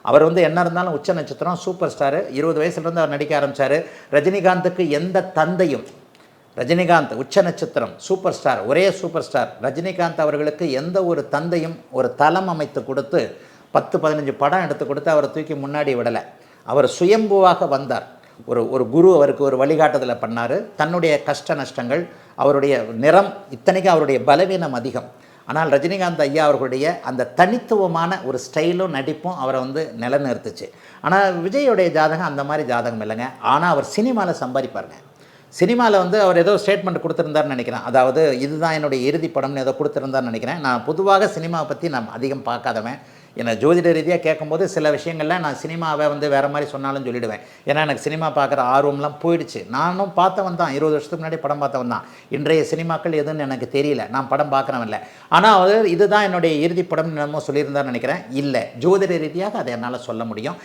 அவர் வந்து என்ன இருந்தாலும் உச்ச நட்சத்திரம், சூப்பர் ஸ்டாரு. 20 வயசுலேருந்து அவர் நடிக்க ஆரம்பித்தார். ரஜினிகாந்துக்கு எந்த தந்தையும், ரஜினிகாந்த் உச்ச நட்சத்திரம், சூப்பர் ஸ்டார், ஒரே சூப்பர் ஸ்டார் ரஜினிகாந்த் அவர்களுக்கு எந்த ஒரு தந்தையும் ஒரு தளம் அமைத்து கொடுத்து 10-15 படம் எடுத்து கொடுத்து அவரை தூக்கி முன்னாடி விடலை. அவர் சுயம்புவாக வந்தார். ஒரு குரு அவருக்கு ஒரு வழிகாட்டுதலை பண்ணார். தன்னுடைய கஷ்ட நஷ்டங்கள், அவருடைய நிறம், இத்தனைக்கும் அவருடைய பலவீனம் அதிகம். ஆனால் ரஜினிகாந்த் ஐயா அவர்களுடைய அந்த தனித்துவமான ஒரு ஸ்டைலும் நடிப்பும் அவரை வந்து நிலைநிறுத்துச்சு. ஆனால் விஜயோடைய ஜாதகம் அந்த மாதிரி ஜாதகம் இல்லைங்க. ஆனால் அவர் சினிமாவில் சம்பாதிப்பாருங்க. சினிமாவில் வந்து அவர் ஏதோ ஸ்டேட்மெண்ட் கொடுத்துருந்தாருன்னு நினைக்கிறேன். அதாவது இதுதான் என்னுடைய இறுதி படம்னு ஏதோ கொடுத்துருந்தாருன்னு நினைக்கிறேன். நான் பொதுவாக சினிமாவை பற்றி நான் அதிகம் பார்க்காதவன். என்னை ஜோதிட ரீதியாக கேட்கும்போது சில விஷயங்களில் நான் சினிமாவை வந்து வேறு மாதிரி சொன்னாலும் சொல்லிவிடுவேன். ஏன்னா எனக்கு சினிமா பார்க்குற ஆர்வம்லாம் போயிடுச்சு. நானும் பார்த்தவன் தான், 20 வருஷத்துக்கு முன்னாடி படம் பார்த்தவன் தான். இன்றைய சினிமாக்கள் எதுன்னு எனக்கு தெரியல, நான் படம் பார்க்குறவன் இல்லை. ஆனால் அவர் இதுதான் என்னுடைய இறுதி படம்னு என்னமோ சொல்லியிருந்தாருன்னு நினைக்கிறேன். இல்லை, ஜோதிட ரீதியாக அதை என்னால் சொல்ல முடியும்.